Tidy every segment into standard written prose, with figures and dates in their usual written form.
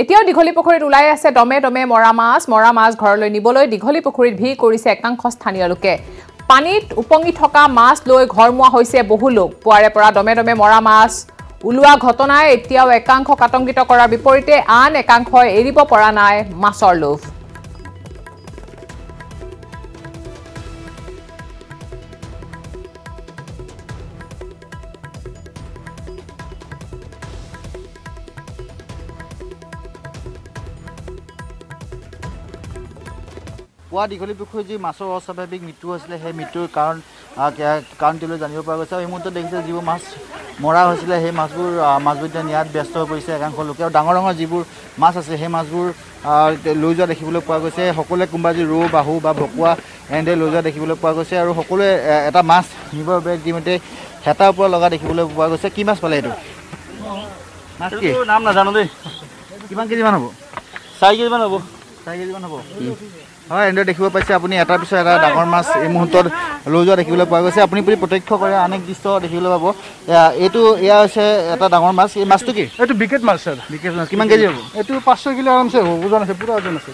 এতিয়াও দীঘলী পুখুৰীত ওলাই আছে দমে দমে মৰা মাছ ঘৰলৈ নিবলৈ দীঘলী পুখুৰীত ভিৰ কৰিছে একাংশ স্থানীয় লোকে পানীত উপঙি থকা মাছ লৈ ঘৰমুৱা হৈছে বহু লোক পুৱাৰে পৰা দমে দমে মৰা মাছ উলোৱা ঘটনাই এতিয়াও একাংশ আতংকিত কৰাৰ বিপৰীতে আন একাংশই এৰিব পৰা নাই মাছৰ লোভ পুৱা দীঘলী পুখুৰীত যি মাছৰ অস্বাভাৱিক মৃত্যু হৈছিলে সেই মৃত্যুৰ কাৰণটিলৈ জানিব পৰা গৈছে এই মুহূৰ্তত দেখিছে যিবোৰ মাছ মৰা হৈছিলে সেই মাছবোৰ এতিয়া নিয়াত ব্যস্ত হৈ পৰিছে একাংশ লোকে আৰু ডাঙৰ ডাঙৰ যিবোৰ মাছ আছে সেই মাছবোৰ লৈ যোৱা দেখিবলৈ পোৱা গৈছে সকলোৱে কোনোবা যি ৰৌ বাহু বা ভকুৱা এনেদৰে লৈ যোৱা দেখিবলৈ পোৱা গৈছে আৰু সকলোৱে এটা মাছ নিবৰ বাবে ইতিমধ্যে হেতাৰ ওপৰত লগা দেখিবলৈ পোৱা গৈছে কি মাছ পালে এইটো মাছ কি নাম নাজানো দেই কিমান কেজিমান হ'ব 4 কেজিমান হ'ব 4 কেজিমান হ'ব হয় এনেদৰে দেখিব পাইছে আপুনি এটাৰ পিছত এটা ডাঙৰ মাছ এই মুহূৰ্তত লৈ যোৱা দেখিবলৈ পোৱা গৈছে আপুনি প্ৰত্যক্ষ কৰে অনেক দৃশ্য দেখিবলৈ পাব এয়া হৈছে এটা ডাঙৰ মাছ এই মাছটো কি এইটো বিকেট মাছ স্যাৰ বিকেট মাছ কিমান কেজি হ'ব এইটো 500 কিলো আৰামছে হ'ব ওজন আছে পুৰা ওজন আছে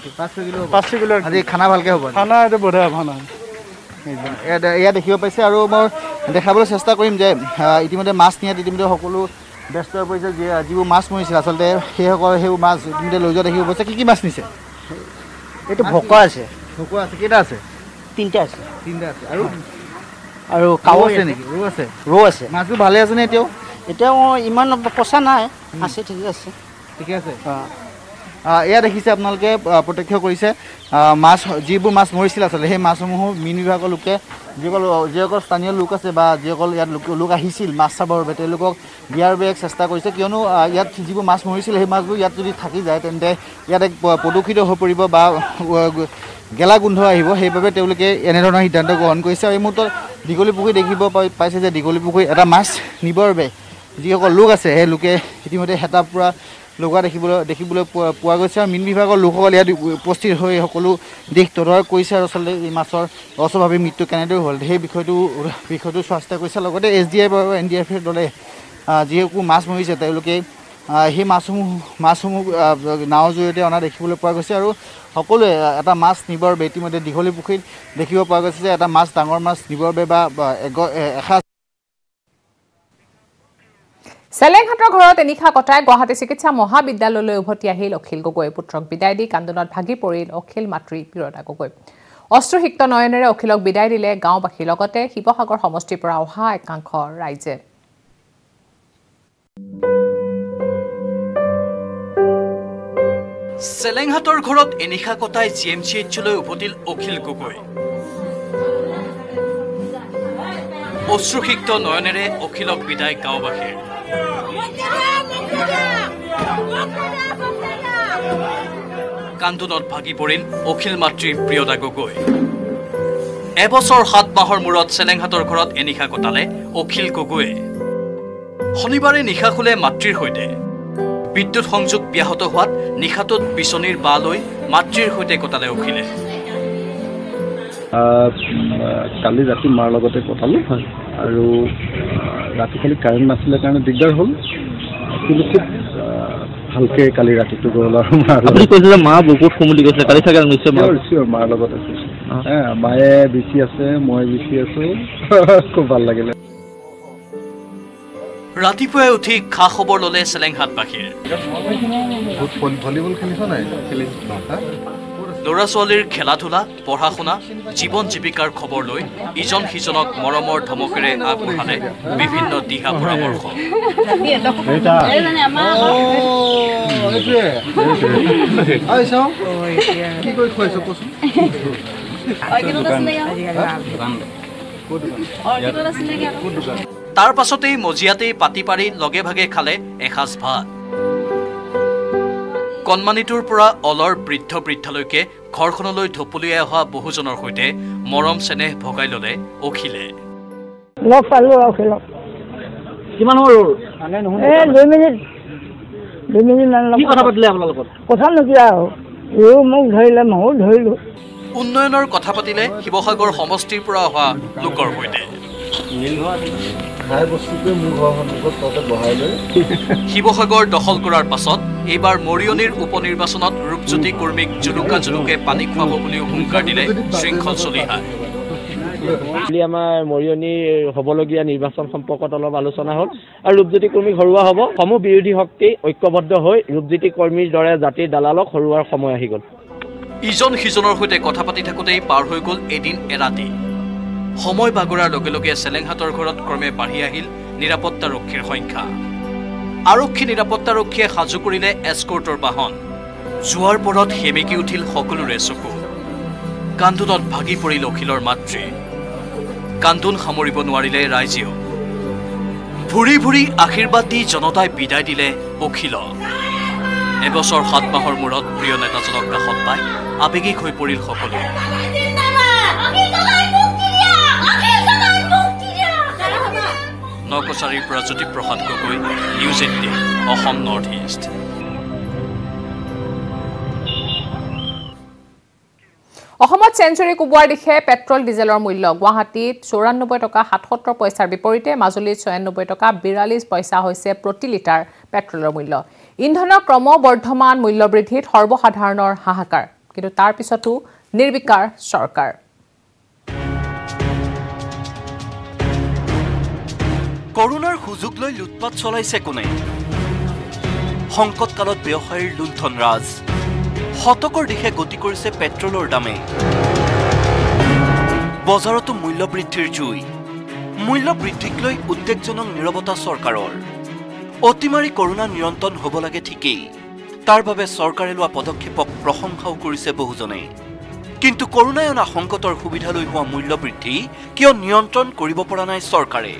এইটো 500 কিলো আজি খানা ভালকৈ হ'ব খানা এইটো বঢ়িয়া খানা এয়া দেখিব পাইছে আৰু মই দেখাবলৈ চেষ্টা কৰিম যে ইতিমধ্যে মাছ নিয়াত ইতিমধ্যে সকলো ব্যস্ত হৈ পৰিছে যিবোৰ মাছ মৰিছিল আচলতে সেইবোৰ মাছ ইতিমধ্যে লৈ যোৱা দেখিব পাইছে কি মাছ নিছে এইটো ভকুৱা আছে কেইটা আছে 3টা আছে আৰু কাও আছে নেকি ৰৌ আছে মাছবোৰ ভালে আছে নে এতিয়াও ইমান পচা নাই আছে ঠিকে আছে এয়া দেখিছে আপোনালোকে প্ৰত্যক্ষ কৰিছে মাছ যিবোৰ মাছ মৰিছিল আচলতে সেই মাছসমূহ মীন বিভাগৰ লোকে যিসকল স্থানীয় লোক আছে বা যিসকল ইয়াত লোক আহিছিল মাছ চাবৰ বাবে তেওঁলোকক দিয়াৰ বাবে চেষ্টা কৰিছে কিয়নো ইয়াত যিবোৰ মাছ মৰিছিল সেই মাছবোৰ ইয়াত যদি থাকি যায় তেন্তে ইয়াত এক প্ৰদূষিত হৈ পৰিব বা গেলা গোন্ধ আহিব সেইবাবে তেওঁলোকে এনেধৰণৰ সিদ্ধান্ত গ্ৰহণ কৰিছে আৰু এই মুহূৰ্তত দীঘলী পুখুৰী দেখিব পাইছে যে দীঘলী পুখুৰীত এটা মাছ নিবৰ বাবে যিসকল লোক আছে সেই লোকে ইতিমধ্যে হেতা পুৰা লগা দেখিবলৈ পোৱা গৈছে আৰু মীন বিভাগৰ লোকসকল ইয়াত উপস্থিত হৈ সকলো দিশ তদাৰক কৰিছে আৰু আচলতে এই মাছৰ অস্বাভাৱিক মৃত্যু কেনেদৰে হ'ল সেই বিষয়টো চোৱা চিতা কৰিছে লগতে SDF আৰু NDRFৰ দলে যিসকল মাছ মৰিছে তেওঁলোকে সেই মাছসমূহ নাৱৰ জৰিয়তে অনা দেখিবলৈ পোৱা গৈছে আৰু সকলোৱে এটা মাছ নিবৰ বাবে ইতিমধ্যে দীঘলী পুখুৰীত দেখিব পোৱা গৈছে যে এটা মাছ ডাঙৰ মাছ নিবৰ বাবে বা এসাঁজ চেলেংহাটৰ ঘৰত এনিশা কটাই গুৱাহাটী চিকিৎসা মহাবিদ্যালয়লৈ উভতি আহিল অখিল গগৈ পুত্ৰক বিদায় দি কান্দোনত ভাগি পৰিল অখিল মাতৃ প্ৰিয়তা গগৈ অশ্ৰুসিক্ত নয়নেৰে অখিলক বিদায় দিলে গাঁওবাসীৰ লগতে শিৱসাগৰ সমষ্টিৰ পৰা অহা একাংশ ৰাইজে চেলেংহাটৰ ঘৰত এনিশা কটাই GMCHলৈ উভতিল অখিল গগৈ অশ্ৰুসিক্ত নয়নেৰে অখিলক বিদায় গাঁওবাসীৰ কান্দোনত ভাগি পৰিল অখিল মাতৃ প্ৰিয়তা গগৈ এবছৰ 7 মাহৰ মূৰত চেলেংহাটৰ ঘৰত এনিশা কটালে অখিল গগৈয়ে শনিবাৰে নিশা খুলে মাতৃৰ সৈতে বিদ্যুৎ সংযোগ ব্যাহত হোৱাত নিশাটোত বিচনীৰ বাহ লৈ মাতৃৰ সৈতে কটালে অখিলে কালি ৰাতি মাৰ লগতে কটালো আৰু ৰাতি খালি কাৰেণ্ট নাছিলে কাৰণে দিগদাৰ হ'ল কিন্তু খুব ভালকে কালি ৰাতিটো গ'ল আৰু আপুনি কৈছে যে মা বহুত সমুলি গৈছিলে কালি চাগে নিশ্চয় মাৰ লগত আছে মায়ে বিচি আছে মই বিচি আছো খুব ভাল লাগিলে ৰাতিপুৱাই উঠি খা খবৰ ল'লে চেলেংহাটবাসীৰ ভলিবল খেলিছ নাই ল'ৰা ছোৱালীৰ খেলা ধূলা পঢ়া শুনা জীৱন জীৱিকাৰ খবৰ লৈ ইজন সিজনক মৰমৰ ধমকেৰে আগবঢ়ালে বিভিন্ন দিহা পৰামৰ্শ তাৰ পাছতেই মজিয়াতেই পাতি পাৰি লগে ভাগে খালে এসাঁজ ভাত কণমানিটোৰ পৰা অলৰ বৃদ্ধলৈকে ঘৰখনলৈ ঢপলিয়াই অহা বহুজনৰ সৈতে মৰম চেনেহ ভগাই ল'লে অখিলে লগ পালো অখিলক কিমান হ'ল 2 মিনিট মান কি কথা পাতিলে আপোনাৰ লগত কথা নকিয়া মোক ধৰিলে ময়ো ধৰিলো উন্নয়নৰ কথা পাতিলে শিৱসাগৰ সমষ্টিৰ পৰা অহা লোকৰ সৈতে খাই বস্তুটোৱে মোৰ ঘৰৰ সন্মুখত ততে বহাই লৈ শিৱসাগৰ দখল কৰাৰ পাছত এইবাৰ মৰিয়নিৰ উপনিৰ্বাচনত ৰূপজ্যোতি কৰ্মীক জুলুকে পানী খুৱাব বুলিও হুংকাৰ দিলে শৃংখল চলিহা। আমাৰ মৰিয়নিৰ হ'বলগীয়া নিৰ্বাচন সম্পৰ্কত অলপ আলোচনা হ'ল আৰু ৰূপজ্যোতি কৰ্মীক হৰুৱা হ'ব। সমূহ বিৰোধী শক্তি ঐক্যবদ্ধ হৈ ৰূপজ্যোতি কৰ্মীৰ দৰে জাতিৰ দালালক হৰুৱাৰ সময় আহি গ'ল। ইজন সিজনৰ সৈতে কথা পাতি থাকোঁতেই পাৰ হৈ গ'ল এদিন এৰাতি। সময় বাগৰাৰ লগে লগে চেলেংহাটৰ ঘৰত ক্ৰমে বাঢ়ি আহিল নিৰাপত্তাৰক্ষীৰ সংখ্যা। আৰক্ষী নিৰাপত্তাৰক্ষীয়ে সাজু কৰিলে এস্কৰ্টৰ বাহন। যোৱাৰ পৰত সেমেকি উঠিল সকলোৰে চকু। কান্দোনত ভাগি পৰিল অখিলৰ মাতৃ। কান্দোন সামৰিব নোৱাৰিলে ৰাইজেও। ভুৰি ভুৰি আশীৰ্বাদ দি জনতাই বিদায় দিলে অখিলক। এবছৰ 7 মাহৰ মূৰত প্ৰিয় নেতাজনক কাষত পাই আৱেগিক হৈ পৰিল সকলো। নকছাৰীৰ পৰা Jyotiprasad Gogoi, news 18 Assam north east. অসমত চেঞ্চুৰী কোবোৱাৰ দিশে পেট্ৰল ডিজেলৰ মূল্য। গুৱাহাটীত 94 টকা 77 পইচাৰ বিপৰীতে মাজুলীত 96 টকা 42 পইচা হৈছে প্ৰতি লিটাৰ পেট্ৰলৰ মূল্য। ইন্ধনৰ ক্ৰমবৰ্ধমান মূল্যবৃদ্ধিত সৰ্বসাধাৰণৰ হাহাকাৰ, কিন্তু তাৰ পিছতো নিৰ্বিকাৰ চৰকাৰ। কৰোনাৰ সুযোগ লৈ লুটপাট চলাইছে কোনে? সংকটকালত ব্যৱসায়ীৰ লুণ্ঠন ৰাজ। শতকৰ দিশে গতি কৰিছে পেট্ৰলৰ দামে। বজাৰতো মূল্য বৃদ্ধিৰ জুই। মূল্য বৃদ্ধিক লৈ উদ্বেগজনক নীৰৱতা চৰকাৰৰ। অতিমাৰী কৰোনা নিয়ন্ত্ৰণ হ'ব লাগে ঠিকেই, তাৰ বাবে চৰকাৰে লোৱা পদক্ষেপক প্ৰশংসাও কৰিছে বহুজনে। কিন্তু কৰোনাই অনা সংকটৰ সুবিধা লৈ হোৱা মূল্য বৃদ্ধি কিয় নিয়ন্ত্ৰণ কৰিব পৰা নাই চৰকাৰে?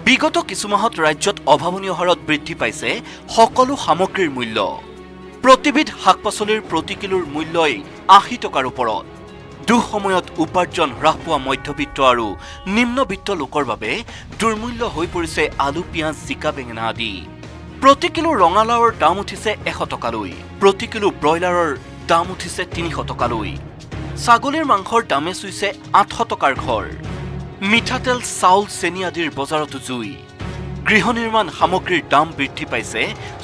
বিগত কিছু মাহত ৰাজ্যত অভাৱনীয় হাৰত বৃদ্ধি পাইছে সকলো সামগ্ৰীৰ মূল্য। প্ৰতিবিধ শাক পাচলিৰ প্ৰতি কিলোৰ মূল্যই 80 টকাৰ ওপৰত। দুঃসময়ত উপাৰ্জন হ্ৰাস পোৱা মধ্যবিত্ত আৰু নিম্নবিত্ত লোকৰ বাবে দুৰ্মূল্য হৈ পৰিছে আলু, পিঁয়াজ, জিকা, বেঙেনা আদি। প্ৰতি কিলো ৰঙালাওৰ দাম উঠিছে 100 টকালৈ। প্ৰতি কিলো ব্ৰইলাৰৰ দাম উঠিছে 300 টকালৈ। ছাগলীৰ মাংসৰ দামে চুইছে 800 টকাৰ ঘৰ। মিঠাতেল, চাউল, চেনি আদিৰ বজাৰতো জুই। গৃহ নিৰ্মাণ সামগ্ৰীৰ দাম বৃদ্ধি পাইছে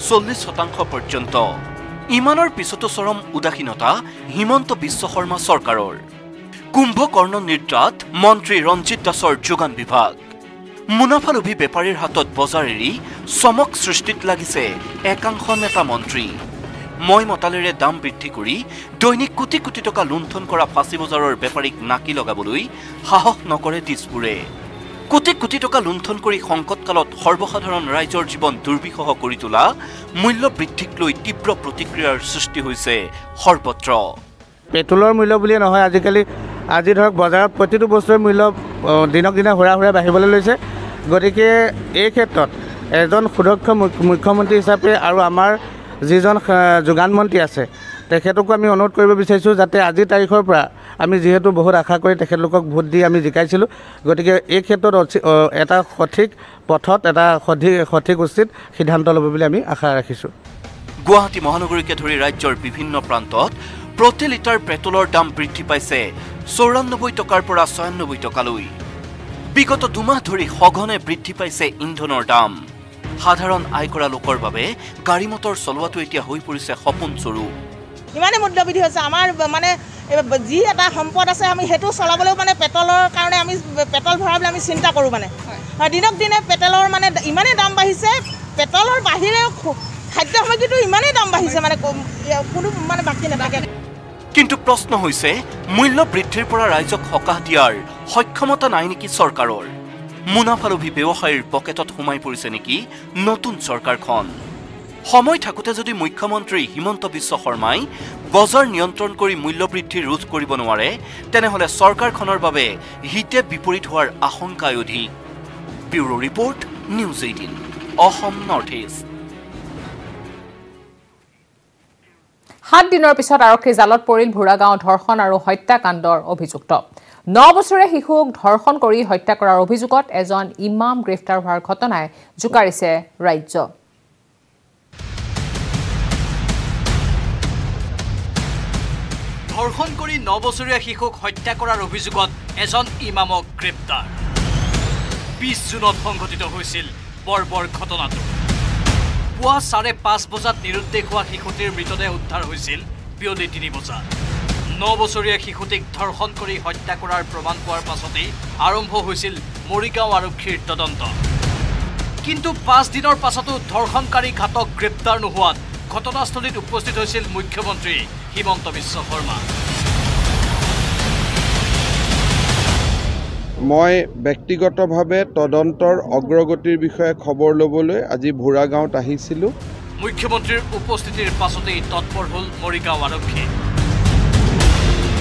40% পৰ্যন্ত। ইমানৰ পিছতো চৰম উদাসীনতা হিমন্ত বিশ্ব শৰ্মা চৰকাৰৰ। কুম্ভকৰ্ণ নিদ্ৰাত মন্ত্ৰী ৰঞ্জিত দাসৰ যোগান বিভাগ। মুনাফালোভী বেপাৰীৰ হাতত বজাৰ এৰি চমক সৃষ্টিত লাগিছে একাংশ নেতা মন্ত্ৰী। মই মতালেৰে দাম বৃদ্ধি কৰি দৈনিক কোটি কোটি টকা লুণ্ঠন কৰা ফাঁচী বজাৰৰ বেপাৰীক নাকি লগাবলৈ সাহস নকৰে দিছপুৰে। কোটি কোটি টকা লুণ্ঠন কৰি সংকটকালত সৰ্বসাধাৰণ ৰাইজৰ জীৱন দুৰ্বিষহ কৰি তোলা মূল্য বৃদ্ধিক লৈ তীব্ৰ প্ৰতিক্ৰিয়াৰ সৃষ্টি হৈছে সৰ্বত্ৰ। পেট্ৰলৰ মূল্য বুলিয়ে নহয়, আজি ধৰক বজাৰত প্ৰতিটো বস্তুৰ মূল্য দিনক দিনে হুৰা বাঢ়িবলৈ লৈছে। গতিকে এই ক্ষেত্ৰত এজন সুদক্ষ মুখ্যমন্ত্ৰী হিচাপে আৰু আমাৰ যিজন যোগান মন্ত্ৰী আছে তেখেতকো আমি অনুৰোধ কৰিব বিচাৰিছোঁ যাতে আজিৰ তাৰিখৰ পৰা আমি যিহেতু বহুত আশা কৰি তেখেতলোকক ভোট দি আমি জিকাইছিলোঁ, গতিকে এই ক্ষেত্ৰত এটা সঠিক পথত এটা সঠিক উচিত সিদ্ধান্ত ল'ব বুলি আমি আশা ৰাখিছোঁ। গুৱাহাটী মহানগৰীকে ধৰি ৰাজ্যৰ বিভিন্ন প্ৰান্তত প্ৰতি লিটাৰ পেট্ৰলৰ দাম বৃদ্ধি পাইছে 94 টকাৰ পৰা 96 টকালৈ। বিগত 2 মাহ ধৰি সঘনে বৃদ্ধি পাইছে ইন্ধনৰ দাম। সাধাৰণ আয় কৰা লোকৰ বাবে গাড়ী মটৰ চলোৱাটো এতিয়া হৈ পৰিছে সপোন স্বৰূপ। ইমানে মূল্যবৃদ্ধি হৈছে। আমাৰ মানে যি এটা সম্পদ আছে আমি সেইটো চলাবলৈও মানে পেট্ৰলৰ কাৰণে আমি পেট্ৰল ভৰাবলৈ আমি চিন্তা কৰোঁ। মানে দিনক দিনে পেট্ৰলৰ মানে ইমানেই দাম বাঢ়িছে, পেট্ৰলৰ বাহিৰেও খাদ্য সামগ্ৰীটো ইমানেই দাম বাঢ়িছে মানে কোনো মানে বাকী নাথাকে। কিন্তু প্ৰশ্ন হৈছে মূল্য বৃদ্ধিৰ পৰা ৰাইজক সকাহ দিয়াৰ সক্ষমতা নাই নেকি চৰকাৰৰ? মুনাফালোভী ব্যৱসায়ীৰ পকেটত সোমাই পৰিছে নেকি নতুন চৰকাৰখন? সময় থাকোঁতে যদি মুখ্যমন্ত্ৰী হিমন্ত বিশ্ব শৰ্মাই বজাৰ নিয়ন্ত্ৰণ কৰি মূল্য বৃদ্ধি ৰোধ কৰিব নোৱাৰে, তেনেহ'লে চৰকাৰখনৰ বাবে হিতে বিপৰীত হোৱাৰ আশংকাই অধিক। Bureau report, news 18 Assam north east. 7 দিনৰ পিছত আৰক্ষীৰ জালত পৰিল ভোৰাগাঁও ধৰ্ষণ আৰু হত্যাকাণ্ডৰ অভিযুক্ত। 9 বছৰীয়া শিশুক ধৰ্ষণ কৰি হত্যা কৰাৰ অভিযোগত এজন ইমাম গ্ৰেপ্তাৰ হোৱাৰ ঘটনাই জোকাৰিছে ৰাজ্য। ধৰ্ষণ কৰি 9 বছৰীয়া শিশুক হত্যা কৰাৰ অভিযোগত এজন ইমামক গ্ৰেপ্তাৰ। 20 জুনত সংঘটিত হৈছিল বৰ্বৰ ঘটনাটো পুৱা 5:30 বজাত নিৰুদ্দেশ হোৱা শিশুটিৰ মৃতদেহ উদ্ধাৰ হৈছিল বিয়লি 3 বজাত 9 বছৰীয়া শিশুটিক ধৰ্ষণ কৰি হত্যা কৰাৰ প্ৰমাণ পোৱাৰ পাছতেই আৰম্ভ হৈছিল মৰিগাঁও আৰক্ষীৰ তদন্ত কিন্তু 5 দিনৰ পাছতো ধৰ্ষণকাৰী ঘাতক গ্ৰেপ্তাৰ নোহোৱাত ঘটনাস্থলীত উপস্থিত হৈছিল মুখ্যমন্ত্ৰী হিমন্ত বিশ্ব শৰ্মা মই ব্যক্তিগতভাৱে তদন্তৰ অগ্ৰগতিৰ বিষয়ে খবৰ ল'বলৈ আজি ভোৰা গাঁৱত আহিছিলো মুখ্যমন্ত্ৰীৰ উপস্থিতিৰ পাছতেই তৎপৰ হ'ল মৰিগাঁও আৰক্ষী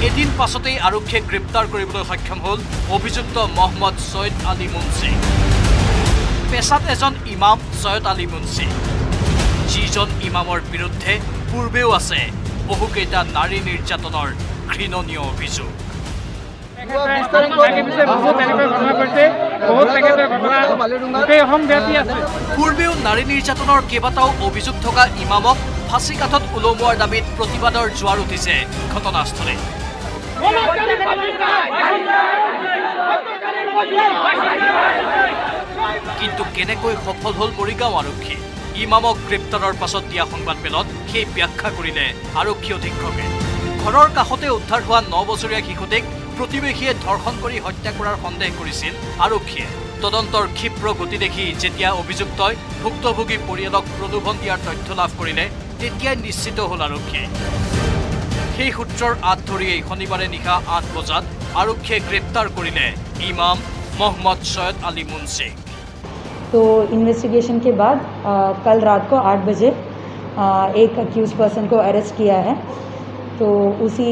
এদিন পাছতেই আৰক্ষীয়ে গ্ৰেপ্তাৰ কৰিবলৈ সক্ষম হ'ল অভিযুক্ত মহম্মদ সৈয়দ আলী মুন্সি পেছাত এজন ইমাম সৈয়দ আলী মুন্সি যিজন ইমামৰ বিৰুদ্ধে পূৰ্বেও আছে বহুকেইটা নাৰী নিৰ্যাতনৰ ঘৃণনীয় অভিযোগ পূৰ্বেও নাৰী নিৰ্যাতনৰ কেইবাটাও অভিযোগ থকা ইমামক ফাঁচী কাঠত ওলমোৱাৰ দাবীত প্ৰতিবাদৰ জোৱাৰ উঠিছে ঘটনাস্থলীত কিন্তু কেনেকৈ সফল হ'ল মৰিগাঁও আৰক্ষী ইমামক গ্ৰেপ্তাৰৰ পাছত দিয়া সংবাদমেলত সেই ব্যাখ্যা কৰিলে আৰক্ষী অধীক্ষকে ঘৰৰ কাষতে উদ্ধাৰ হোৱা 9 বছৰীয়া শিশুটিক প্ৰতিবেশীয়ে ধৰ্ষণ কৰি হত্যা কৰাৰ সন্দেহ কৰিছিল আৰক্ষীয়ে তদন্তৰ ক্ষীপ্ৰ গতি দেখি যেতিয়া অভিযুক্তই ভুক্তভোগী পৰিয়ালক প্ৰলোভন দিয়াৰ তথ্য লাভ কৰিলে তেতিয়াই নিশ্চিত হ'ল আৰক্ষীয়ে সেই সূত্ৰৰ আঁত ধৰিয়েই শনিবাৰে নিশা 8 বজাত आरक्षी गिरफ्तार करिले इमाम मोहम्मद सैयद अली मुंशी। तो इन्वेस्टिगेशन के बाद कल रात को 8 बजे एक अक्यूज पर्सन को अरेस्ट किया है। तो उसी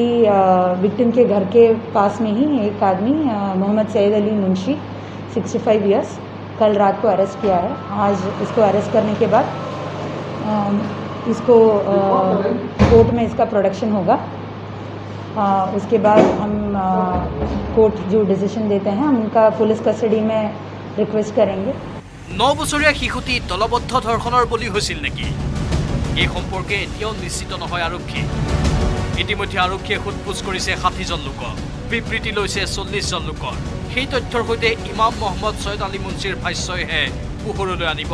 विक्टिम के घर के पास में ही एक आदमी मोहम्मद सैयद अली मुंशी 65 इयर्स कल रात को अरेस्ट किया है। आज इसको अरेस्ट करने के बाद इसको कोर्ट में इसका प्रोडक्शन होगा। उसके बाद हम कोर्ट जो डिसीजन देते हैं हम उनका पुलिस कस्टडी में रिक्वेस्ट करेंगे। 9 বছৰীয়া শিশুটি দলবদ্ধ ধৰ্ষণৰ বলি হৈছিল নেকি এই সম্পৰ্কে এতিয়াও নিশ্চিত নহয় আৰক্ষী। ইতিমধ্যে আৰক্ষীয়ে সোধপোছ কৰিছে 60 জন লোকক, বিবৃতি লৈছে 40 জন লোকৰ। সেই তথ্যৰ সৈতে ইমাম মোহাম্মদ সৈয়দ আলী মুন্সিৰ ভাষ্যইহে পোহৰলৈ আনিব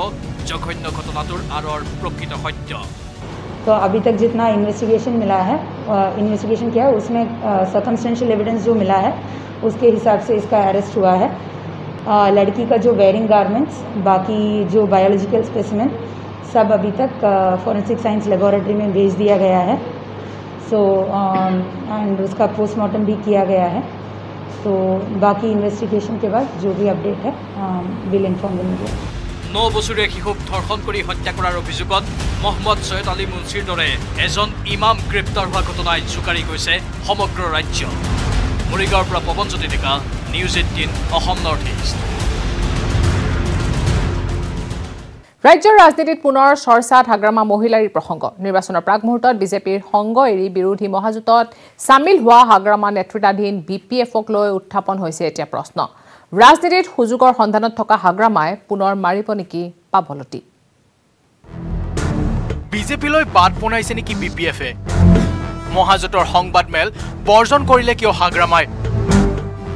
জঘন্য ঘটনাটোৰ আঁৰৰ প্ৰকৃত সত্য। तो अभी तक जितना इन्वेस्टिगेशन मिला है इन्वेस्टिगेशन किया है उसमें सर्कमस्टेंशियल एविडेंस जो मिला है उसके हिसाब से इसका अरेस्ट हुआ है। लड़की का जो वेयरिंग गारमेंट्स बाकी जो बायोलॉजिकल स्पेसिमेन सब अभी तक फॉरेंसिक साइंस लेबोरेटरी में भेज दिया गया है। सो एंड उसका पोस्टमार्टम भी किया गया है। तो बाकी इन्वेस्टिगेशन के बाद जो भी अपडेट है विल इन्फॉर्म द मीडिया। 9 বছৰীয়া শিশুক ধৰ্ষণ কৰি হত্যা কৰাৰ অভিযোগত মোহাম্মদ সৈয়দ আলী মুন্সিৰ দৰে এজন ইমাম গ্ৰেপ্তাৰ হোৱা ঘটনাই জোকাৰি গৈছে সমগ্ৰ ৰাজ্য। মৰিগাঁৱৰ পৰা পৱনজ্যোতি ডেকা, নিউজ 18 অসম নৰ্থ ইষ্ট। ৰাজ্যৰ ৰাজনীতিত পুনৰ চৰ্চাত হাগ্ৰামা মহিলাৰ প্ৰসংগ। নিৰ্বাচনৰ প্ৰাক মুহূৰ্তত বিজেপিৰ সংগ এৰি বিৰোধী মহাজোঁটত চামিল হোৱা হাগ্ৰামা নেতৃত্বাধীন বিপিএফক লৈ উত্থাপন হৈছে এতিয়া প্ৰশ্ন। ৰাজনীতিত সুযোগৰ সন্ধানত থকা হাগ্ৰামাই পুনৰ মাৰিব নেকি পাভলতি? বিজেপিলৈ বাদ বনাইছে নেকি বিপিএফে? মহাজোঁটৰ সংবাদমেল বৰ্জন কৰিলে কিয় হাগ্ৰামাই?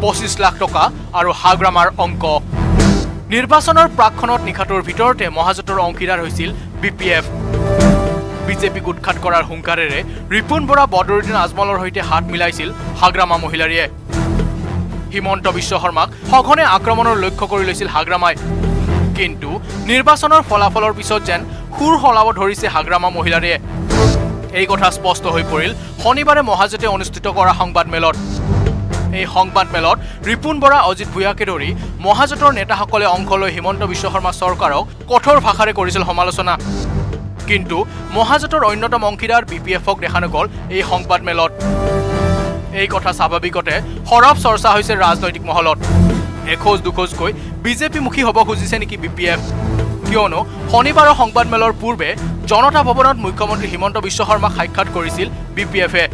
25 লাখ টকা আৰু হাগ্ৰামাৰ অংক। নিৰ্বাচনৰ প্ৰাকখনত নিশাটোৰ ভিতৰতে মহাজোঁটৰ অংশীদাৰ হৈছিল বিপিএফ। বিজেপিক উৎখাত কৰাৰ হুংকাৰেৰে ৰিপুণ বৰা বদৰুদ্দিন আজমলৰ সৈতে হাত মিলাইছিল হাগ্ৰামা মহিলাৰীয়ে। হিমন্ত বিশ্ব শৰ্মাক সঘনে আক্ৰমণৰ লক্ষ্য কৰি লৈছিল হাগ্ৰামাই। কিন্তু নিৰ্বাচনৰ ফলাফলৰ পিছত যেন সুৰ সলাব ধৰিছে হাগ্ৰামা মহিলাৰীয়ে। এই কথা স্পষ্ট হৈ পৰিল শনিবাৰে মহাজোঁটে অনুষ্ঠিত কৰা সংবাদমেলত। এই সংবাদমেলত ৰিপুণ বৰা, অজিত ভূঞাকে ধৰি মহাজোঁটৰ নেতাসকলে অংশ লৈ হিমন্ত বিশ্ব শৰ্মা চৰকাৰক কঠোৰ ভাষাৰে কৰিছিল সমালোচনা। কিন্তু মহাজোঁটৰ অন্যতম অংশীদাৰ বিপিএফক দেখা নগ'ল এই সংবাদমেলত। এই কথা স্বাভাৱিকতে সৰব চৰ্চা হৈছে ৰাজনৈতিক মহলত। এখোজ দুখোজকৈ বিজেপিমুখী হ'ব খুজিছে নেকি বিপিএফ? কিয়নো শনিবাৰৰ সংবাদমেলৰ পূৰ্বে জনতা ভৱনত মুখ্যমন্ত্ৰী হিমন্ত বিশ্ব শৰ্মাক সাক্ষাৎ কৰিছিল বিপিএফে।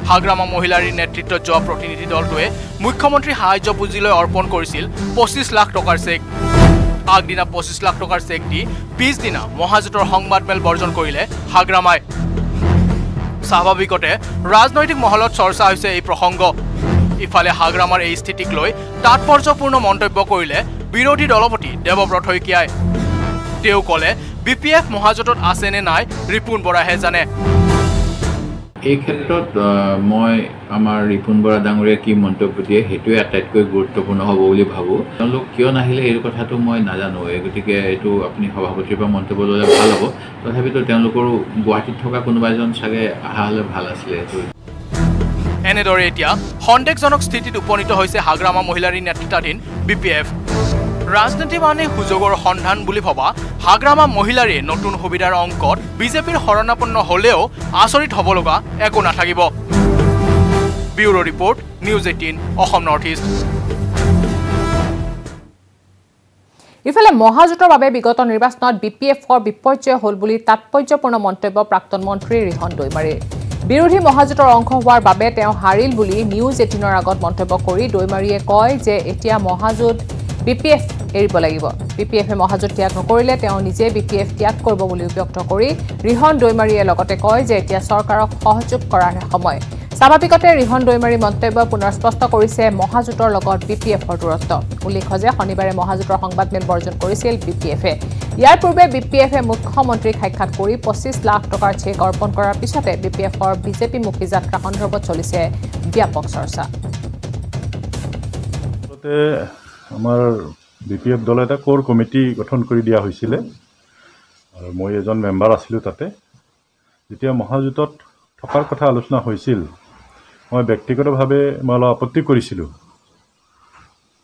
হাগ্ৰামা মহিলাৰীৰ নেতৃত্বত যোৱা প্ৰতিনিধি দলটোৱে মুখ্যমন্ত্ৰী সাহায্য পুঁজিলৈ অৰ্পণ কৰিছিল 25 লাখ টকাৰ চেক। আগদিনা 25 লাখ টকাৰ চেক দি পিছদিনা মহাজোঁটৰ সংবাদমেল বৰ্জন কৰিলে হাগ্ৰামাই। স্বাভাৱিকতে ৰাজনৈতিক মহলত চৰ্চা হৈছে এই প্ৰসংগ। ইফালে হাগ্ৰামাৰ এই স্থিতিক লৈ তাৎপৰ্যপূৰ্ণ মন্তব্য কৰিলে বিৰোধী দলপতি দেৱব্ৰত শইকীয়াই। তেওঁ ক'লে BPF মহাজোঁটত আছে নে নাই ৰিপুণ বৰাহে জানে। এই ক্ষেত্ৰত মই আমাৰ ৰিপুণ বৰা ডাঙৰীয়া কি মন্তব্য দিয়ে সেইটোৱে আটাইতকৈ গুৰুত্বপূৰ্ণ হ'ব বুলি ভাবোঁ। তেওঁলোক কিয় নাহিলে এই কথাটো মই নাজানো, গতিকে এইটো আপুনি সভাপতিৰ পৰা মন্তব্য ল'লে ভাল হ'ব। তথাপিতো তেওঁলোকৰো গুৱাহাটীত থকা কোনোবা এজন চাগে অহা হ'লে ভাল আছিলে। এনেদৰে এতিয়া সন্দেহজনক স্থিতিত উপনীত হৈছে হাগ্ৰামা মহিলাৰী নেতৃত্বাধীন BPF। ৰাজনীতি মানে সুযোগৰ সন্ধান বুলি ভবা হাগ্ৰামা মহিলাৰে নতুন সুবিধাৰ অংকত বিজেপিৰ শৰণাপন্ন হ'লেও আচৰিত হ'ব লগা একো নাথাকিব। Bureau report, news 18 Assam north east. ইফালে মহাজোঁটৰ বাবে বিগত নিৰ্বাচনত BPFৰ বিপৰ্যয় হ'ল বুলি তাৎপৰ্যপূৰ্ণ মন্তব্য প্ৰাক্তন মন্ত্ৰী ৰিহন দৈমাৰীৰ। বিৰোধী মহাজোঁটৰ অংশ হোৱাৰ বাবে তেওঁ হাৰিল বুলি নিউজ 18ৰ আগত মন্তব্য কৰি দৈমাৰীয়ে কয় যে এতিয়া মহাজোঁট BPF এৰিব লাগিব। BPFে মহাজোঁট ত্যাগ নকৰিলে তেওঁ নিজে BPF ত্যাগ কৰিব বুলি ব্যক্ত কৰি ৰিহন দৈমাৰীয়ে লগতে কয় যে এতিয়া চৰকাৰক সহযোগ কৰাৰ সময়। স্বাভাৱিকতে ৰিহন দৈমাৰী মন্তব্য পুনৰ স্পষ্ট কৰিছে মহাজোঁটৰ লগত BPFৰ দূৰত্ব। উল্লেখ্য যে শনিবাৰে মহাজোঁটৰ সংবাদমেল বৰ্জন কৰিছিল BPFে। ইয়াৰ পূৰ্বে BPFে মুখ্যমন্ত্ৰীক সাক্ষাৎ কৰি 25 লাখ টকাৰ চেক অৰ্পণ কৰাৰ পিছতে BPFৰ বিজেপিমুখী যাত্ৰা সন্দৰ্ভত চলিছে ব্যাপক চৰ্চা। আমাৰ BPF দলে এটা কোৰ কমিটি গঠন কৰি দিয়া হৈছিলে আৰু মই এজন মেম্বাৰ আছিলোঁ তাতে। যেতিয়া মহাজোঁটত থকাৰ কথা আলোচনা হৈছিল মই ব্যক্তিগতভাৱে মই অলপ আপত্তি কৰিছিলোঁ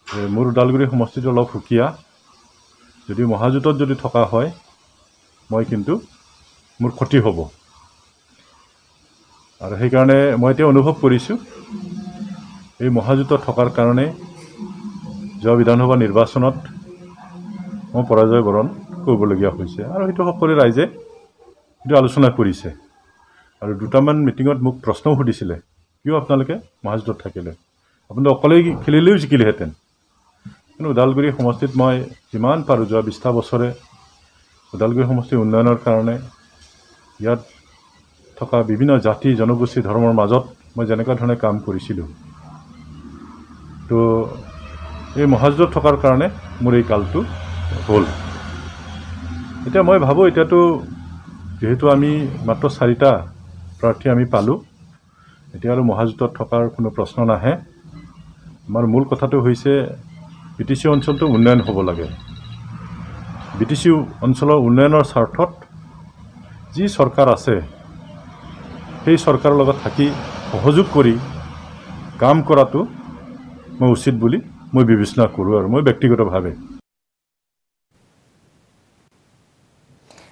যে মোৰ ওদালগুৰি সমষ্টিটো অলপ সুকীয়া, যদি মহাজোঁটত যদি থকা হয় মই কিন্তু মোৰ ক্ষতি হ'ব। আৰু সেইকাৰণে মই এতিয়া অনুভৱ কৰিছোঁ এই মহাজোঁটত থকাৰ কাৰণে যোৱা বিধানসভা নিৰ্বাচনত মই পৰাজয় বৰণ কৰিবলগীয়া হৈছে আৰু সেইটো সকলো ৰাইজে সেইটো আলোচনা কৰিছে। আৰু দুটামান মিটিঙত মোক প্ৰশ্নও সুধিছিলে কিয় আপোনালোকে মহাজোঁটত থাকিলে, আপোনালোকে অকলেই খেলিলেও জিকিলেহেঁতেন। কিন্তু ওদালগুৰি সমষ্টিত মই যিমান পাৰোঁ যোৱা 20টা বছৰে ওদালগুৰি সমষ্টিৰ উন্নয়নৰ কাৰণে ইয়াত থকা বিভিন্ন জাতি জনগোষ্ঠী ধৰ্মৰ মাজত মই যেনেকুৱা ধৰণে কাম কৰিছিলোঁ, তো এই মহাজোঁটত থকাৰ কাৰণে মোৰ এই কালটো হ'ল। এতিয়া মই ভাবোঁ এতিয়াতো যিহেতু আমি মাত্ৰ 4টা প্ৰাৰ্থী আমি পালোঁ, এতিয়া আৰু মহাজোঁটত থকাৰ কোনো প্ৰশ্ন নাহে। আমাৰ মূল কথাটো হৈছে BTC অঞ্চলটো উন্নয়ন হ'ব লাগে। BTC অঞ্চলৰ উন্নয়নৰ স্বাৰ্থত যি চৰকাৰ আছে সেই চৰকাৰৰ লগত থাকি সহযোগ কৰি কাম কৰাটো মই উচিত বুলি মই বিবেচনা কৰোঁ আৰু মই ব্যক্তিগতভাৱে।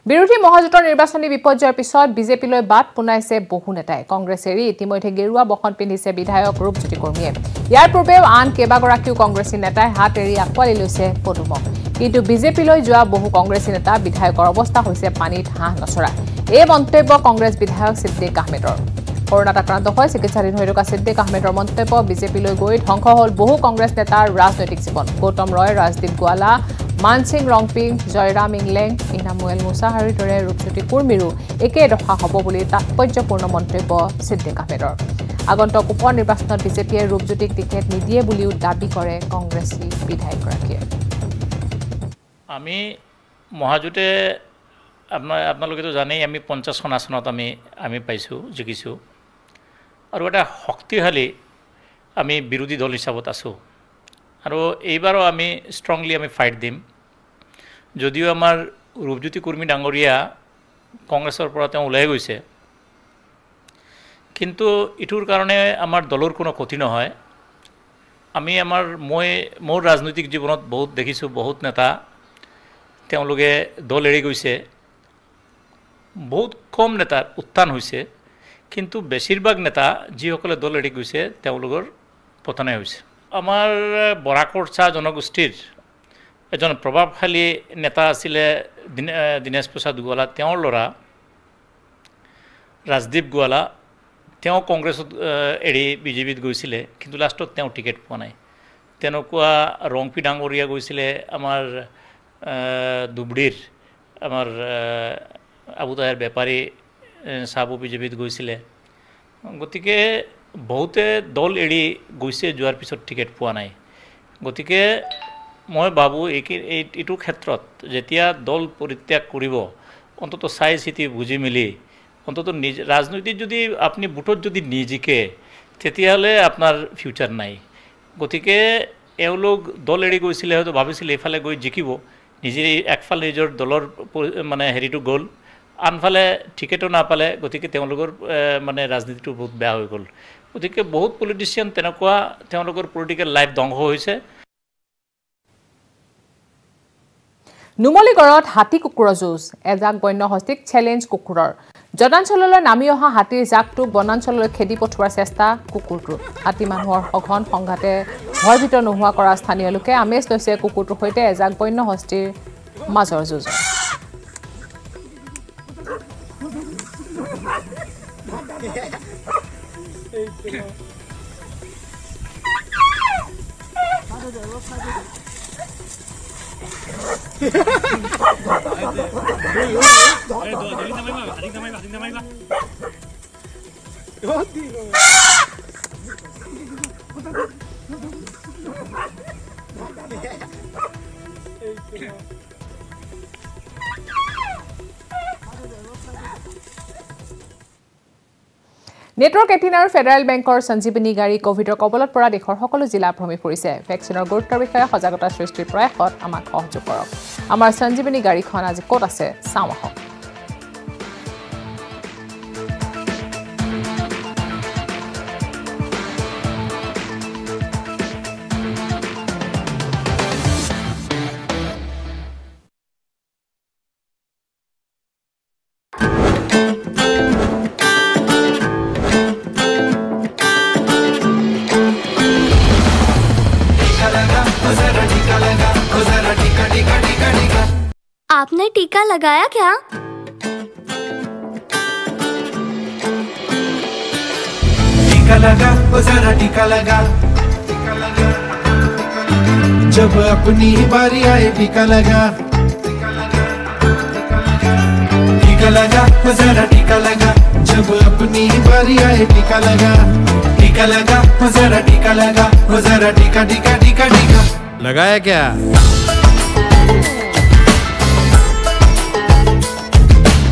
বিৰোধী মহাজোঁটৰ নিৰ্বাচনী বিপৰ্যয়ৰ পিছত বিজেপিলৈ বাট পোনাইছে বহু নেতাই। কংগ্ৰেছ এৰি ইতিমধ্যে গেৰুৱা বসন পিন্ধিছে বিধায়ক ৰূপজ্যোতি কুৰ্মীয়ে। ইয়াৰ পূৰ্বেও আন কেইবাগৰাকীও কংগ্ৰেছী নেতাই হাত এৰি আঁকোৱালি লৈছে পদুমক। কিন্তু বিজেপিলৈ যোৱা বহু কংগ্ৰেছী নেতা বিধায়কৰ অৱস্থা হৈছে পানীত হাঁহ নচৰা। এই মন্তব্য কংগ্ৰেছ বিধায়ক সিদ্দিক আহমেদৰ। কৰোনাত আক্ৰান্ত হৈ চিকিৎসাধীন হৈ থকা সিদ্দিক আহমেদৰ মন্তব্য বিজেপিলৈ গৈ ধ্বংস হ'ল বহু কংগ্ৰেছ নেতাৰ ৰাজনৈতিক জীৱন। গৌতম ৰয়, ৰাজদীপ গোৱালা, মানসিং ৰংপিং, জয়ৰাম ইংলেং, ইনামুৱেল মুছাহাৰীৰ দৰে ৰূপজ্যোতি কুৰ্মীৰো একেই দশা হ'ব বুলি তাৎপৰ্যপূৰ্ণ মন্তব্য সিদ্দিক আহমেদৰ। আগন্তুক উপ নিৰ্বাচনত বিজেপিয়ে ৰূপজ্যোতিক টিকেট নিদিয়ে বুলিও দাবী কৰে কংগ্ৰেছী বিধায়কগৰাকীয়ে। আমি মহাজোঁটে আপোনালোকেতো জানেই আমি 50খন আসনত আমি পাইছোঁ, জিকিছোঁ আৰু এটা শক্তিশালী আমি বিৰোধী দল হিচাপত আছোঁ আৰু এইবাৰো আমি ষ্ট্ৰংলি আমি ফাইট দিম। যদিও আমাৰ ৰূপজ্যোতি কুৰ্মী ডাঙৰীয়া কংগ্ৰেছৰ পৰা তেওঁ ওলাই গৈছে, কিন্তু ইটোৰ কাৰণে আমাৰ দলৰ কোনো ক্ষতি নহয়। আমি মোৰ ৰাজনৈতিক জীৱনত বহুত দেখিছোঁ, বহুত নেতা তেওঁলোকে দল এৰি গৈছে, বহুত কম নেতাৰ উত্থান হৈছে, কিন্তু বেছিভাগ নেতা যিসকলে দল এৰি গৈছে তেওঁলোকৰ পতনে হৈছে। আমাৰ বৰাকৰ্চা জনগোষ্ঠীৰ এজন প্ৰভাৱশালী নেতা আছিলে দীনেশ প্ৰসাদ গোৱালা, তেওঁৰ ল'ৰা ৰাজদীপ গোৱালা, তেওঁ কংগ্ৰেছত এৰি বিজেপিত গৈছিলে, কিন্তু লাষ্টত তেওঁ টিকেট পোৱা নাই। তেনেকুৱা ৰংপি ডাঙৰীয়া গৈছিলে আমাৰ ধুবুৰীৰ আমাৰ আবু তাহেৰ বেপাৰী চাবু বিজেপিত গৈছিলে। গতিকে বহুতে দল এৰি গৈছে, যোৱাৰ পিছত টিকেট পোৱা নাই। গতিকে মই ভাবোঁ এইটো ক্ষেত্ৰত যেতিয়া দল পৰিত্যাগ কৰিব অন্তত চাই চিতি বুজি মেলি অন্তত ৰাজনৈতিক যদি আপুনি বুটত যদি নিজিকে তেতিয়াহ'লে আপোনাৰ ফিউচাৰ নাই। গতিকে এওঁলোক দল এৰি গৈছিলে হয়তো ভাবিছিলে এইফালে গৈ জিকিব, নিজে একফালে নিজৰ দলৰ মানে হেৰিটো গ'ল, আনফালে টিকেটো নাপালে, গতিকে তেওঁলোকৰ মানে ৰাজনীতিটো বহুত বেয়া হৈ গ'ল। গতিকে বহুত পলিটিচিয়ান তেনেকুৱা তেওঁলোকৰ পলিটিকেল লাইফ ধ্বংস হৈছে। নুমলীগড়ত হাতী কুকুৰৰ যুঁজ, এজাক বন্য হস্তীক চেলেঞ্জ কুকুৰৰ। জনাঞ্চললৈ নামি অহা হাতীৰ জাকটোক বনাঞ্চললৈ খেদি পঠোৱাৰ চেষ্টা কুকুৰটোৰ। হাতী মানুহৰ সঘন সংঘাতে ভয় ভিতৰ নোহোৱা কৰা স্থানীয় লোকে আমেজ লৈছে কুকুৰটোৰ সৈতে এজাক বন্য হস্তীৰ মাজৰ যুঁজ। নেটৱৰ্ক 18 আৰু ফেডাৰেল বেংকৰ সঞ্জীৱনী গাড়ী কোভিডৰ কবলত পৰা দেশৰ সকলো জিলা ভ্ৰমি ফুৰিছে। ভেকচিনৰ গুৰুত্বৰ বিষয়ে সজাগতা সৃষ্টিৰ প্ৰয়াসত আমাক সহযোগ কৰক। আমাৰ সঞ্জীৱনী গাড়ীখন আজি ক'ত আছে চাওঁ আহক। आपने टीका लगाया क्या? टीका लगा, ओ जरा टीका लगा। जब अपनी बारी आए टीका लगा। टीका लगा, ओ जरा टीका लगा। जब अपनी बारी आए टीका लगा। टीका लगा, ओ जरा टीका लगा। ओ जरा टीका टीका टीका टीका लगाया क्या?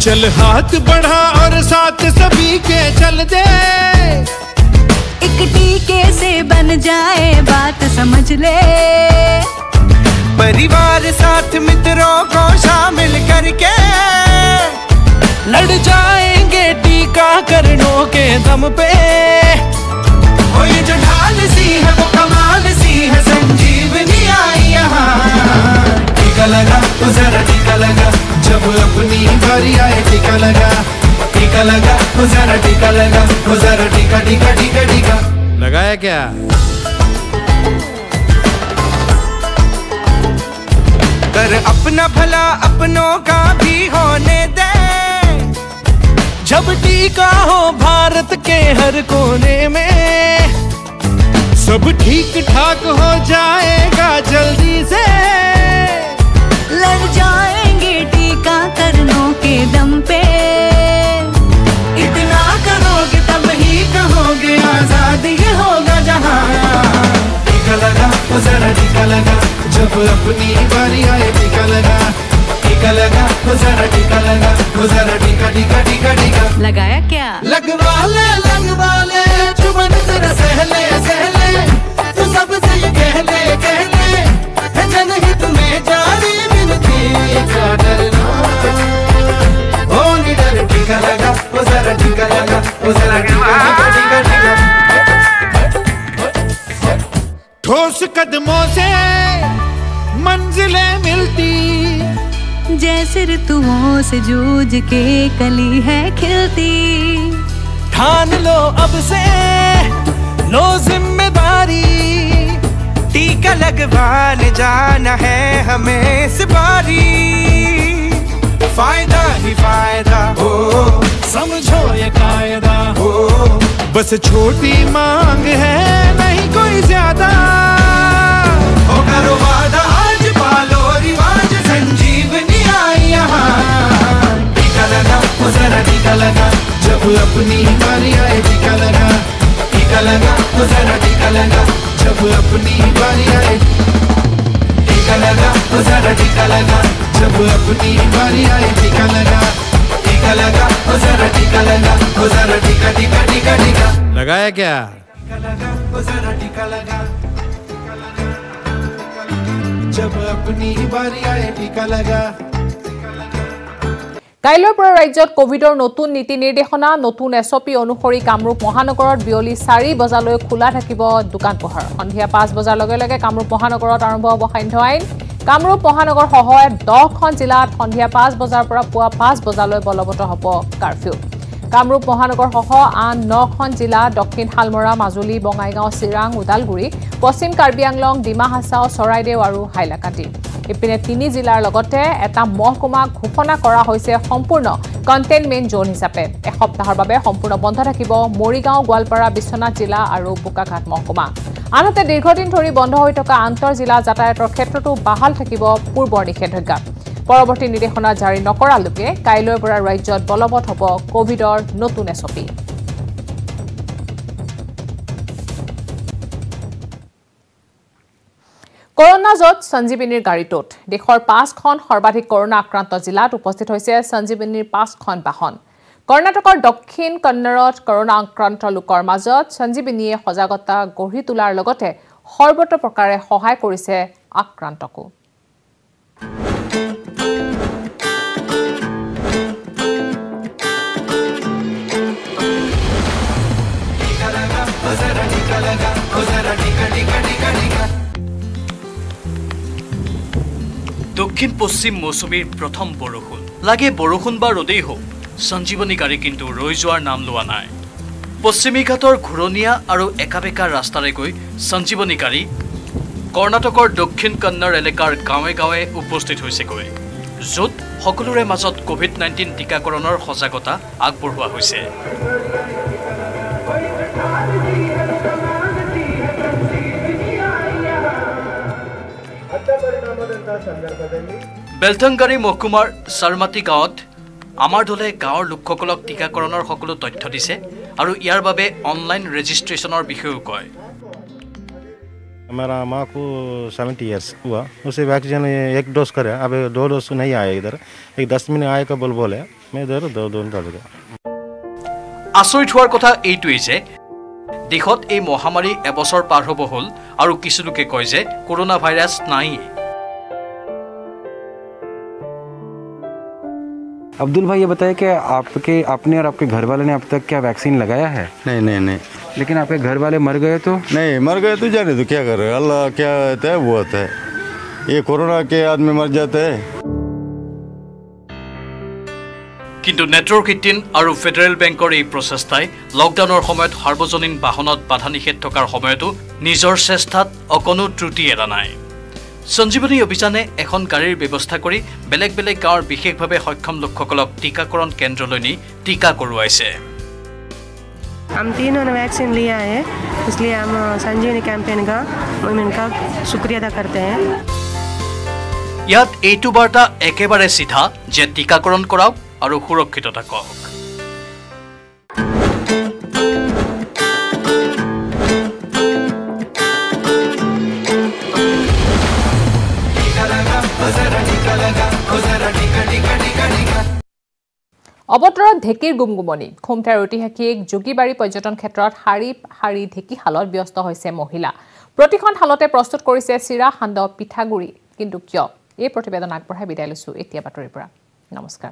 चल हाथ बढ़ा और साथ सभी के चल दे। एक टीके से बन जाए बात समझ ले। परिवार साथ मित्रों को शामिल करके लड़ जाएंगे टीकाकरणों के दम पे। ओ ये जो ढाल सी है वो कमाल सी है, संजीवनी आई यहाँ। टीका लगा, तो जरा टीका लगा। जब अपनी बारी आए टीका लगा। टीका लगा, तो जरा टीका लगा। तो जरा टीका टीका टीका टीका लगाया क्या? कर अपना भला अपनों का भी होने दे। जब टीका हो भारत के हर कोने में, सब ठीक ठाक हो जाएगा जल्दी से। लड़ जाएंगे टीकाकरणों के दम पे। इतना करोगे तब ही कहोगे आजाद ये होगा जहां। टीका लगा, तो जरा टीका लगा। जब अपनी बारी आए टीका लगा। टीका लगा, तो जरा टीका लगा। तो जरा टीका टीका टीका टीका लगाया क्या? लगवा ले चुमन तेरा सहले सहले। तू सबसे ये कह ले है जनहित में जारी मिलती क्या डरना। ओ निडर टीका लगा, ओ जरा टीका लगा। ओ जरा टीका टीका टीका ठोस कदमों से मंजिलें मिलती। जैसे ऋतुओं से जूझ के कली है खिलती। ठान लो अब से लो जिम्मेदारी। टीका लगवाने जाना है हमें इस बारी। फायदा ही फायदा हो, समझो ये कायदा हो। बस छोटी मांग है नहीं कोई ज्यादा। हो करो वादा आज पालो रिवाज, संजीवनी आई यहाँ। टीका लगा, वो जरा टीका लगा। जब अपनी बारी आए टीका लगा। टीका लगा, वो जरा टीका लगा। जब अपनी बारी आए टीका टीका लगा ओ जरा टीका लगा जब अपनी बारी आए टीका लगा ओ जरा टीका लगा ओ जरा टीका टीका टीका टीका लगाया क्या ओ जरा टीका लगा जब अपनी बारी आए टीका लगा কাইলৈৰ পৰা ৰাজ্যত কোভিডৰ নতুন নীতি নিৰ্দেশনা নতুন এছঅপি অনুসৰি কামৰূপ মহানগৰত বিয়লি 4 বজালৈ খোলা থাকিব দোকান পোহাৰ সন্ধিয়া 5 বজাৰ লগে লগে কামৰূপ মহানগৰত আৰম্ভ হ'ব সান্ধ্য আইন কামৰূপ মহানগৰ সহ 10খন জিলাত সন্ধিয়া 5 বজাৰ পৰা পুৱা 5 বজালৈ বলবৎ হ'ব কাৰফিউ কামৰূপ মহানগৰ সহ আন 9খন জিলা দক্ষিণ হালমৰা মাজুলী বঙাইগাঁও চিৰাং উদালগুৰি পশ্চিম কাৰ্বি আংলং ডিমা হাছাও চৰাইদেউ আৰু হাইলাকান্দি ইপিনে 3 জিলাৰ লগতে এটা মহকুমা ঘোষণা কৰা হৈছে সম্পূৰ্ণ কণ্টেইনমেণ্ট জোন হিচাপে এসপ্তাহৰ বাবে সম্পূৰ্ণ বন্ধ থাকিব মৰিগাঁও গোৱালপাৰা বিশ্বনাথ জিলা আৰু বোকাঘাট মহকুমা আনহাতে দীৰ্ঘদিন ধৰি বন্ধ হৈ থকা আন্তঃ জিলা যাতায়াতৰ ক্ষেত্ৰতো বাহাল থাকিব পূৰ্বৰ নিষেধাজ্ঞা পৰৱৰ্তী নিৰ্দেশনা জাৰি নকৰালৈকে কাইলৈৰ পৰা ৰাজ্যত বলবৎ হ'ব কোভিডৰ নতুন এছপি কৰোনা জত সঞ্জীৱনীৰ গাড়ীটোত দেশৰ 5খন সৰ্বাধিক কৰোনা আক্ৰান্ত জিলাত উপস্থিত হৈছে সঞ্জীৱনীৰ 5খন বাহন কৰ্ণাটকৰ দক্ষিণ কন্নড়ত কৰোনা আক্ৰান্ত লোকৰ মাজত সঞ্জীৱনীয়ে সজাগতা গঢ়ি তোলাৰ লগতে সৰ্বত্ৰ প্ৰকাৰে সহায় কৰিছে আক্ৰান্তকো দক্ষিণ পশ্চিম মৌচুমীৰ প্ৰথম বৰষুণ লাগে বৰষুণ বা ৰদেই হোক সঞ্জীৱনী গাড়ী কিন্তু ৰৈ যোৱাৰ নাম লোৱা নাই পশ্চিমী ঘাটৰ ঘূৰণীয়া আৰু একাবেকা ৰাস্তাৰে গৈ সঞ্জীৱনী গাড়ী কৰ্ণাটকৰ দক্ষিণ কন্নড় এলেকাৰ গাঁৱে গাঁৱে উপস্থিত হৈছেগৈ য'ত সকলোৰে মাজত কোভিড-19 টিকাকৰণৰ সজাগতা আগবঢ়োৱা হৈছে বেলথংগাৰী মহকুমাৰ সৰমাটি গাঁৱত আমাৰ দলে গাঁৱৰ লোকসকলক টিকাকৰণৰ সকলো তথ্য দিছে আৰু ইয়াৰ বাবে অনলাইন ৰেজিষ্ট্ৰেচনৰ বিষয়েও কয় हमारा माँ को 70 ईयर्स हुआ उसे वैक्सीन 1 डोज करे अब 2 डोज नहीं आया इधर एक 10 मिनट आए का बोले मैं इधर 2 डाल दिया আচৰিত হোৱাৰ কথা এইটোৱেই যে দেশত এই মহামাৰী এবছৰ পাৰ হ'ব হ'ল আৰু কিছু লোকে কয় যে কৰোনা ভাইৰাছ নাই अब्दुल भाई ये बताइए कि आपने और आपके घर वाले ने अब तक क्या वैक्सीन लगाया है नहीं लेकिन आपके घर वाले मर गए तो नहीं मर गए तो जाने तो क्या कर रहे अल्लाह क्या होता है वो होता है ये कोरोना के आदमी मर जाते हैं কিন্তু নেটৱৰ্ক 18 আৰু ফেডাৰেল বেংকৰ এই প্ৰচেষ্টাই লকডাউনৰ সময়ত সাৰ্বজনীন বাহনত বাধা নিষেধ থকাৰ সময়তো নিজৰ চেষ্টাত অকণো ত্ৰুটি এৰা নাই সঞ্জীৱনী অভিযানে এখন গাড়ীৰ ব্যৱস্থা কৰি বেলেগ বেলেগ গাঁৱৰ বিশেষভাৱে সক্ষম লোকসকলক টিকাকৰণ কেন্দ্ৰলৈ নি টিকা কৰোৱাইছে हम तीनों ने वैक्सीन लिया है इसलिए हम संजीवनी कैंपेन का इनका शुक्रिया अदा करते हैं ইয়াত এইটো বাৰ্তা একেবাৰে সিধা যে টিকাকৰণ কৰাওক আৰু সুৰক্ষিত থাকক অৱতৰত ঢেকীৰ গুমগুমনি খুমঠাৰ ঐতিহাসিক যোগীবাৰী পৰ্যটন ক্ষেত্ৰত শাৰী শাৰী ঢেকী হালত ব্যস্ত হৈছে মহিলা প্ৰতিখন হালতে প্ৰস্তুত কৰিছে চিৰা সান্দহ পিঠাগুৰি কিন্তু কিয় এই প্ৰতিবেদন আগবঢ়াই বিদায় লৈছো এতিয়া বাতৰিৰ পৰা নমস্কাৰ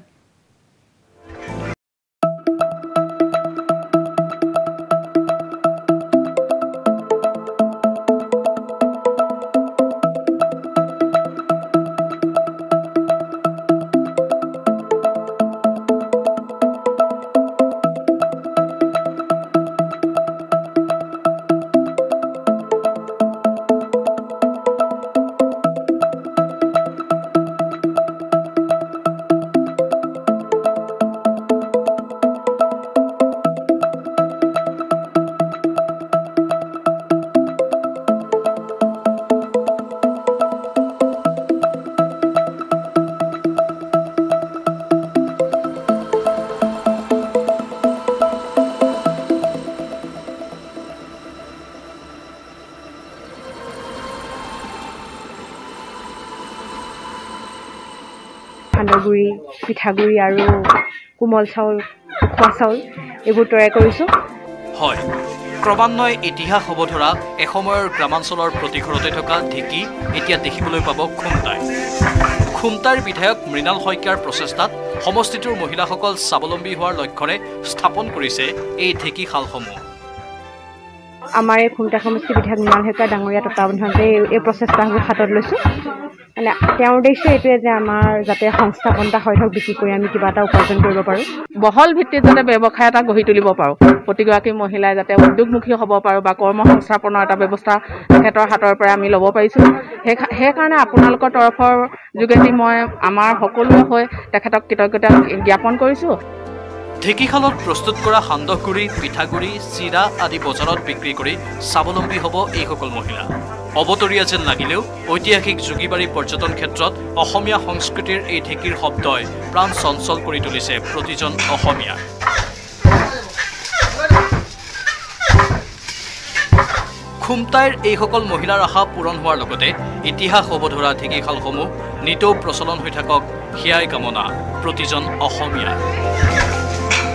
সান্দহগুড়ি পিঠাগুড়ি আৰু কোমল চাউল খোৱা চাউল এইবোৰ তৈয়াৰ কৰিছোঁ হয় ক্ৰমান্বয়ে ইতিহাস হ'ব ধৰা এসময়ৰ গ্ৰামাঞ্চলৰ প্ৰতি ঘৰতে থকা ঢেঁকী এতিয়া দেখিবলৈ পাব খুমটাইৰ বিধায়ক মৃণাল শইকীয়াৰ প্ৰচেষ্টাত সমষ্টিটোৰ মহিলাসকল স্বাৱলম্বী হোৱাৰ লক্ষ্যৰে স্থাপন কৰিছে এই ঢেঁকীশালসমূহ আমাৰ এই খুমটা সমষ্টি বিধায়ক মৃণাল শইকীয়া ডাঙৰীয়া তত্বাৱধানতে এই প্ৰচেষ্টাবোৰ হাতত লৈছোঁ মানে তেওঁৰ উদ্দেশ্য এইটোৱে যে আমাৰ যাতে সংস্থাপনতা হৈ থাকক বিক্ৰী কৰি আমি কিবা এটা উপাৰ্জন কৰিব পাৰোঁ বহল ভিত্তিত যাতে ব্যৱসায় এটা গঢ়ি তুলিব পাৰোঁ প্ৰতিগৰাকী মহিলাই যাতে উদ্যোগমুখী হ'ব পাৰোঁ বা কৰ্ম সংস্থাপনৰ এটা ব্যৱস্থা তেখেতৰ হাতৰ পৰা আমি ল'ব পাৰিছোঁ সেইকাৰণে আপোনালোকৰ তৰফৰ যোগেদি মই আমাৰ সকলোৱে হৈ তেখেতক কৃতজ্ঞতা জ্ঞাপন কৰিছোঁ ঢেঁকীশালত প্ৰস্তুত কৰা সান্দহগুড়ি পিঠাগুড়ি চিৰা আদি বজাৰত বিক্ৰী কৰি স্বাৱলম্বী হ'ব এইসকল মহিলা অবতৰীয়া যেন লাগিলেও ঐতিহাসিক যোগীবাৰী পৰ্যটন ক্ষেত্ৰত অসমীয়া সংস্কৃতিৰ এই ঢেঁকীৰ শব্দই প্ৰাণ চঞ্চল কৰি তুলিছে প্ৰতিজন অসমীয়া খুমটাইৰ এইসকল মহিলাৰ আশা পূৰণ হোৱাৰ লগতে ইতিহাস হ'ব ধৰা ঢেঁকীশালসমূহ নিতৌ প্ৰচলন হৈ থাকক সেয়াই কামনা প্ৰতিজন অসমীয়া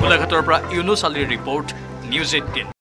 গোলাঘাটৰ পৰা ইউনুছ আলীৰ ৰিপৰ্ট নিউজ 18